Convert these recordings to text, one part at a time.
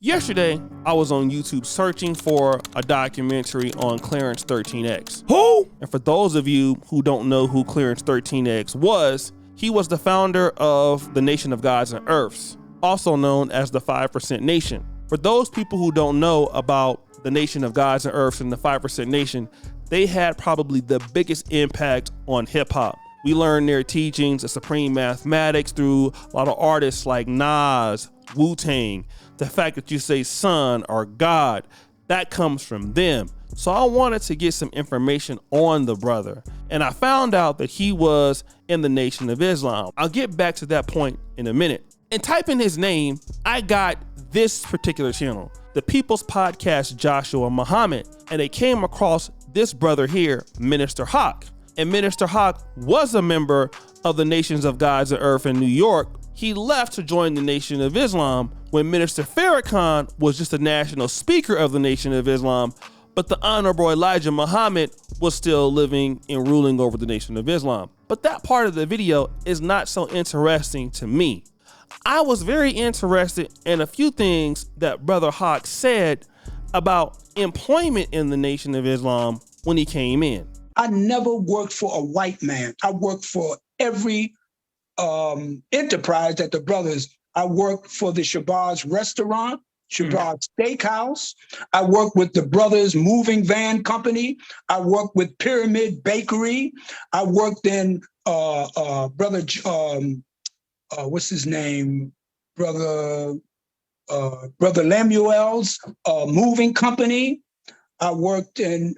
Yesterday, I was on YouTube searching for a documentary on Clarence 13X. Who? And for those of you who don't know who Clarence 13X was, he was the founder of the Nation of Gods and Earths, also known as the 5% Nation. For those people who don't know about the Nation of Gods and Earths and the 5% Nation, they had probably the biggest impact on hip hop. We learned their teachings of supreme mathematics through a lot of artists like Nas, Wu-Tang. The fact that you say son or God, that comes from them. So I wanted to get some information on the brother. And I found out that he was in the Nation of Islam. I'll get back to that point in a minute. And typing his name, I got this particular channel, the People's Podcast Joshua Muhammad. And they came across this brother here, Minister Hawk. And Minister Hawk was a member of the Nations of Gods and Earth in New York. He left to join the Nation of Islam when Minister Farrakhan was just a national speaker of the Nation of Islam, but the Honorable Elijah Muhammad was still living and ruling over the Nation of Islam. But that part of the video is not so interesting to me. I was very interested in a few things that Brother Hawk said about employment in the Nation of Islam when he came in. I never worked for a white man. I worked for every enterprise that the brothers. I worked for the Shabazz restaurant, Shabazz Steakhouse. I worked with the brothers moving van company. I worked with Pyramid Bakery. I worked in brother what's his name? Brother Lemuel's moving company. I worked in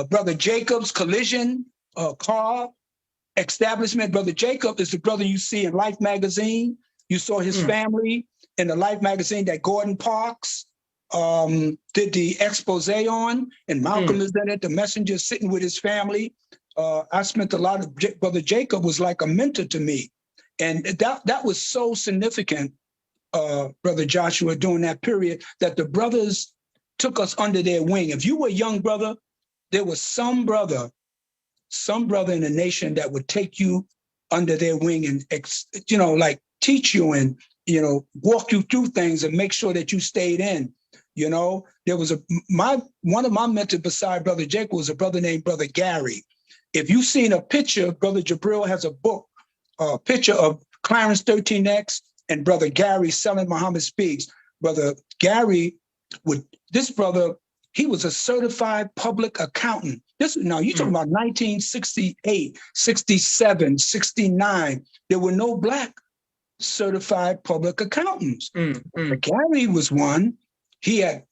Brother Jacob's collision car establishment. Brother Jacob is the brother you see in Life magazine. You saw his family in the Life magazine that Gordon Parks did the expose on, and Malcolm is in it, the messenger sitting with his family. I spent a lot of, Brother Jacob was like a mentor to me. And that was so significant, Brother Joshua, during that period, that the brothers took us under their wing. If you were a young brother, there was some brother in the nation that would take you under their wing and, like teach you and, walk you through things and make sure that you stayed in. There was one of my mentors beside Brother Jacob was a brother named Brother Gary. If you've seen a picture, Brother Jabril has a book, a picture of Clarence 13X and Brother Gary selling Muhammad Speaks. Brother Gary he was a certified public accountant. Now you're talking about 1968, 67, 69. There were no Black certified public accountants. Gary was one. He had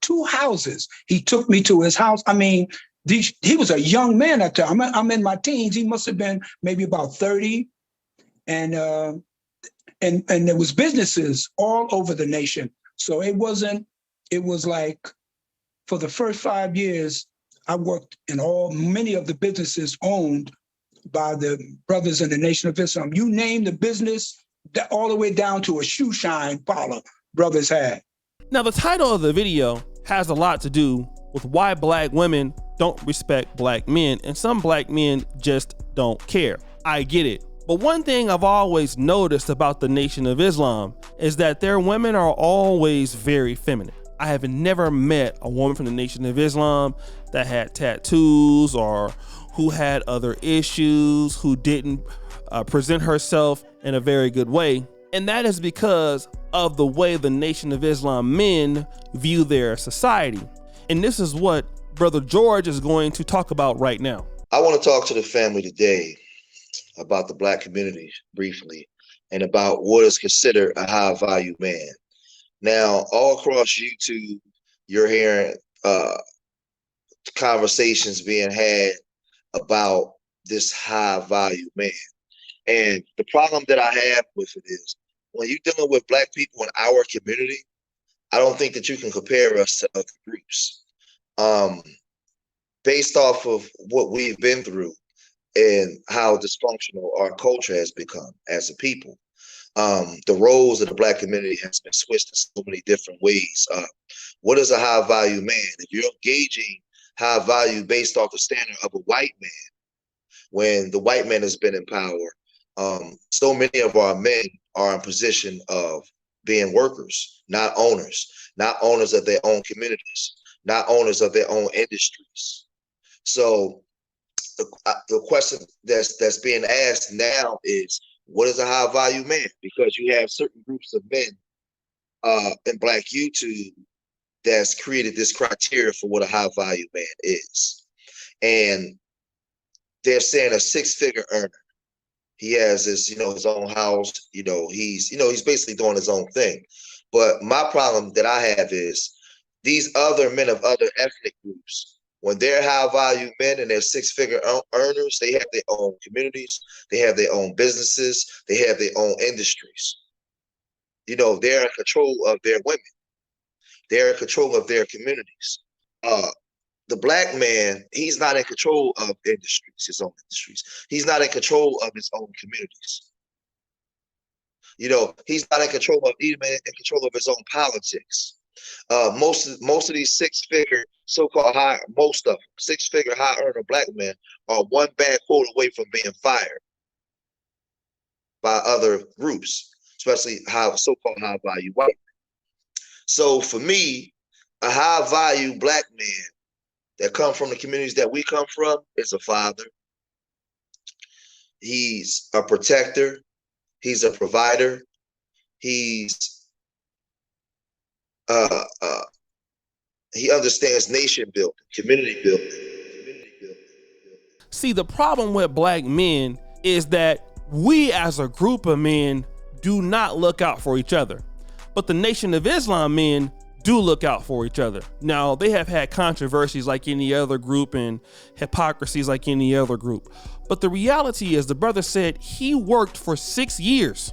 two houses. He took me to his house. I mean, he was a young man at the time. I'm in my teens. He must have been maybe about 30. And there was businesses all over the nation. So it was like, for the first 5 years, I worked in many of the businesses owned by the brothers in the Nation of Islam. You name the business, all the way down to a shoe shine parlor brothers had. Now, the title of the video has a lot to do with why Black women don't respect Black men, and some Black men just don't care. I get it. But one thing I've always noticed about the Nation of Islam is that their women are always very feminine. I have never met a woman from the Nation of Islam that had tattoos or who had other issues, who didn't present herself in a very good way. And that is because of the way the Nation of Islam men view their society. And this is what Brother George is going to talk about right now. I want to talk to the family today about the Black community briefly and about what is considered a high value man. Now, all across YouTube, you're hearing conversations being had about this high value man. And the problem that I have with it is when you're dealing with Black people in our community, I don't think that you can compare us to other groups. Based off of what we've been through and how dysfunctional our culture has become as a people. The roles of the Black community has been switched in so many different ways. What is a high value man? If you're gauging high value based off the standard of a white man, when the white man has been in power, so many of our men are in position of being workers, not owners of their own communities, not owners of their own industries. So the question that's being asked now is, what is a high value man? Because you have certain groups of men in Black YouTube that's created this criteria for what a high value man is. And they're saying a 6-figure earner. He has his, his own house, he's basically doing his own thing. But my problem that I have is these other men of other ethnic groups, when they're high value men and they're 6-figure earners, they have their own communities, they have their own businesses, they have their own industries. They're in control of their women. They're in control of their communities. The Black man, he's not in control of industries, his own industries. He's not in control of his own communities. He's not in control of his own politics. Most of these 6-figure so-called most of them 6-figure high earner Black men are one bad quote away from being fired by other groups, especially so-called high value white men. So for me, a high value Black man that come from the communities that we come from is a father. He's a protector. He's a provider. He understands nation building, community building. See, the problem with Black men is that we as a group of men do not look out for each other, but the Nation of Islam men do look out for each other. Now, they have had controversies like any other group and hypocrisies like any other group. But the reality is, the brother said he worked for 6 years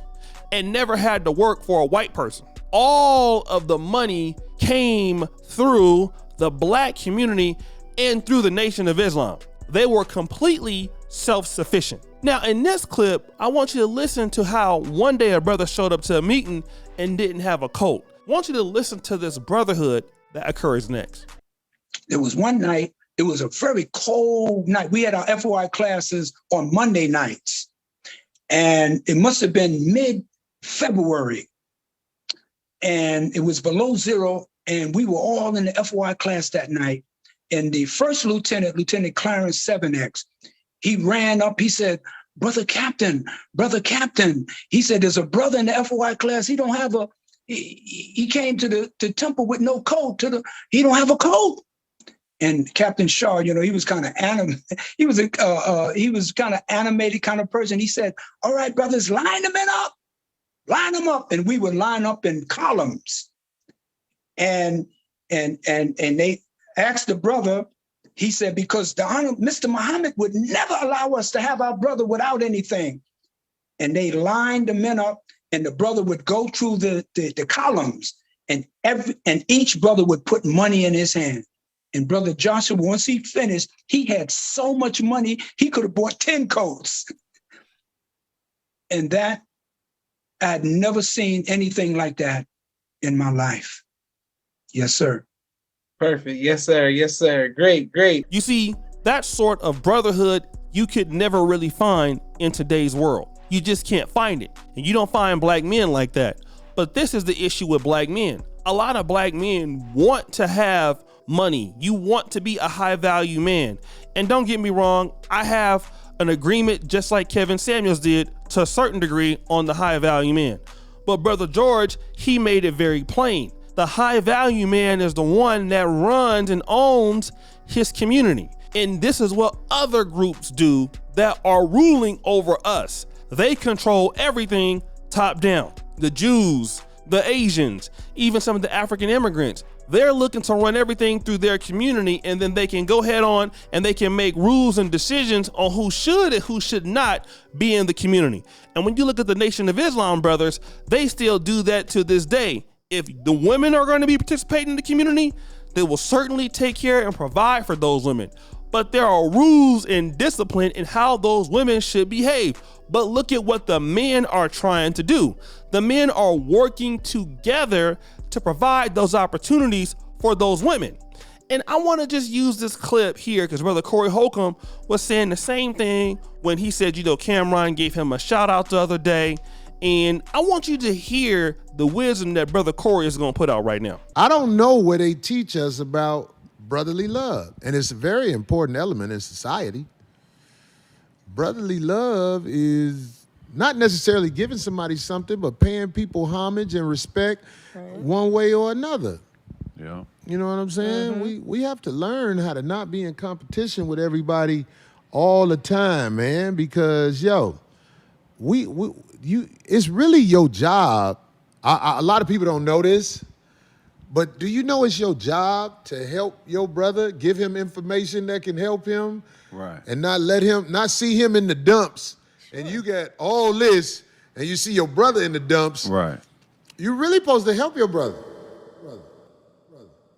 and never had to work for a white person. All of the money came through the Black community and through the Nation of Islam. They were completely self-sufficient. Now, in this clip, I want you to listen to how one day a brother showed up to a meeting and didn't have a coat. I want you to listen to this brotherhood that occurs next. There was one night, it was a very cold night. We had our FOI classes on Monday nights, and it must have been mid-February, and it was below zero, and we were all in the FOI class that night. And the first lieutenant, Lieutenant Clarence 7X, he ran up, he said, brother captain, he said, there's a brother in the FOI class, he don't have he came to the temple with no coat, he don't have a coat. And Captain Shaw, he was kind of he was kind of animated kind of person. He said, all right, brothers, line them up. And we would line up in columns. And they asked the brother, he said, because the Honorable Mr. Muhammad would never allow us to have our brother without anything. And they lined the men up, and the brother would go through the columns, and each brother would put money in his hand. And Brother Joshua, once he finished, he had so much money, he could have bought 10 coats. And that, I had never seen anything like that in my life. Yes, sir. Perfect. Yes, sir. Yes, sir. Great. You see, that sort of brotherhood you could never really find in today's world. You just can't find it. And you don't find Black men like that. But this is the issue with Black men. A lot of Black men want to have money. You want to be a high value man. And don't get me wrong, I have an agreement just like Kevin Samuels did to a certain degree on the high value man. But Brother George, he made it very plain. The high value man is the one that runs and owns his community. And this is what other groups do that are ruling over us. They control everything top down. The Jews, the Asians, even some of the African immigrants, they're looking to run everything through their community, and then they can go head on and they can make rules and decisions on who should and who should not be in the community. And when you look at the Nation of Islam brothers, they still do that to this day. If the women are going to be participating in the community, they will certainly take care and provide for those women. But there are rules and discipline in how those women should behave. But look at what the men are trying to do. The men are working together to provide those opportunities for those women. And I want to just use this clip here because Brother Corey Holcomb was saying the same thing when he said, Cameron gave him a shout out the other day. And I want you to hear the wisdom that Brother Corey is going to put out right now. I don't know what they teach us about brotherly love, and it's a very important element in society. Brotherly love is not necessarily giving somebody something, but paying people homage and respect one way or another. Yeah. You know what I'm saying? We have to learn how to not be in competition with everybody all the time, man, because, it's really your job. A lot of people don't know this, but do you know it's your job to help your brother, give him information that can help him, Right. and not see him in the dumps, and you got all this, and you see your brother in the dumps. Right. You're really supposed to help your brother.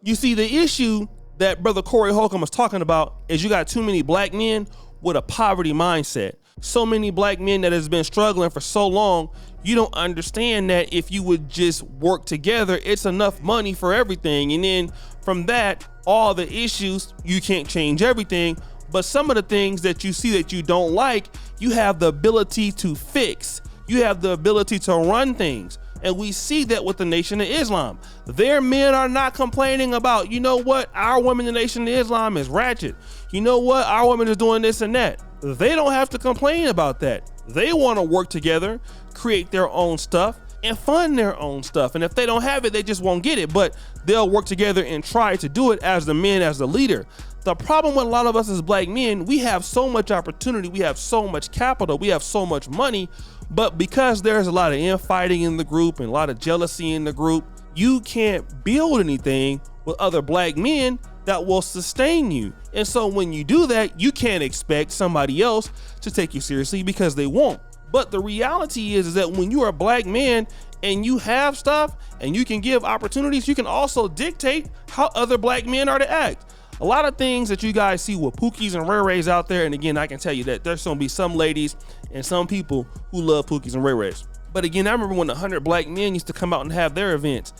You see, the issue that Brother Corey Holcomb was talking about is you got too many black men with a poverty mindset. So many black men that has been struggling for so long, you don't understand that if you would just work together, it's enough money for everything. And then from that, all the issues, you can't change everything, but some of the things that you see that you don't like, you have the ability to fix. You have the ability to run things. And we see that with the Nation of Islam. Their men are not complaining about, you know what, our women in the Nation of Islam is ratchet. You know what, our women is doing this and that. They don't have to complain about that. They want to work together, create their own stuff, and fund their own stuff. And if they don't have it, they just won't get it. But they'll work together and try to do it as the men, as the leader. The problem with a lot of us as black men, we have so much opportunity, we have so much capital, we have so much money, but because there's a lot of infighting in the group and a lot of jealousy in the group, you can't build anything with other black men that will sustain you. And so when you do that, you can't expect somebody else to take you seriously because they won't. But the reality is that when you are a black man and you have stuff and you can give opportunities, you can also dictate how other black men are to act. A lot of things that you guys see with Pookies and Ray Rays out there, and again, I can tell you that there's gonna be some ladies and some people who love Pookies and Ray Rays. But again, I remember when 100 black men used to come out and have their events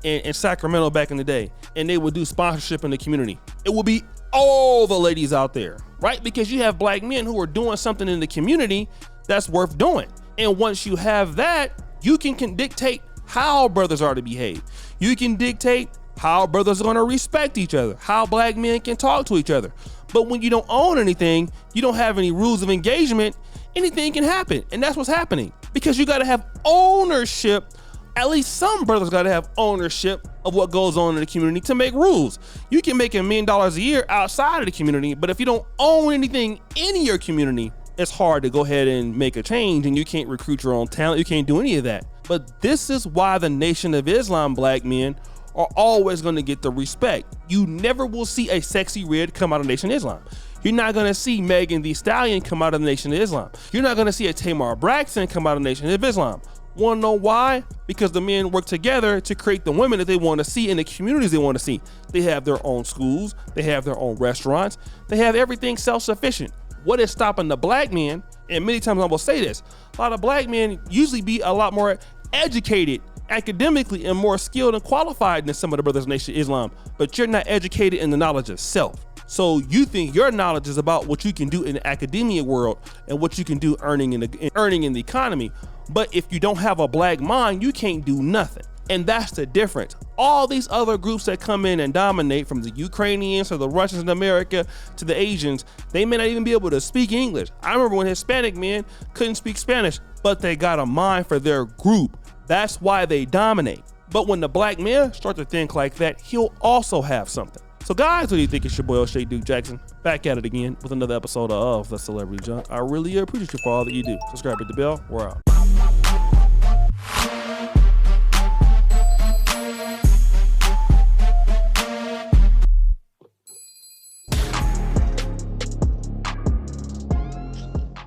in Sacramento back in the day, and they would do sponsorship in the community. It would be all the ladies out there, right? Because you have black men who are doing something in the community that's worth doing. And once you have that, you can dictate how brothers are to behave. You can dictate how brothers are gonna respect each other, how black men can talk to each other. But when you don't own anything, you don't have any rules of engagement, anything can happen. And that's what's happening because you gotta have ownership. At least some brothers gotta have ownership of what goes on in the community to make rules. You can make $1 million a year outside of the community, but if you don't own anything in your community, it's hard to go ahead and make a change, and you can't recruit your own talent. You can't do any of that. But this is why the Nation of Islam black men are always going to get the respect. You never will see a Sexy Red come out of Nation of Islam. You're not going to see Megan Thee Stallion come out of the Nation of Islam. You're not going to see a Tamar Braxton come out of the Nation of Islam. Want to know why? Because the men work together to create the women that they want to see in the communities they want to see. They have their own schools. They have their own restaurants. They have everything self-sufficient. What is stopping the black men, and many times I will say this, a lot of black men usually be a lot more educated academically and more skilled and qualified than some of the brothers in Nation of Islam, but you're not educated in the knowledge of self. So you think your knowledge is about what you can do in the academia world and what you can do earning in the economy. But if you don't have a black mind, you can't do nothing. And that's the difference. All these other groups that come in and dominate, from the Ukrainians to the Russians in America to the Asians, they may not even be able to speak English. I remember when Hispanic men couldn't speak Spanish, but they got a mind for their group. That's why they dominate. But when the black man starts to think like that, he'll also have something. So guys, what do you think? It's your boy O'Shea Duke Jackson, back at it again with another episode of The Celebrity Junk. I really appreciate you for all that you do. Subscribe, hit the bell. We're out.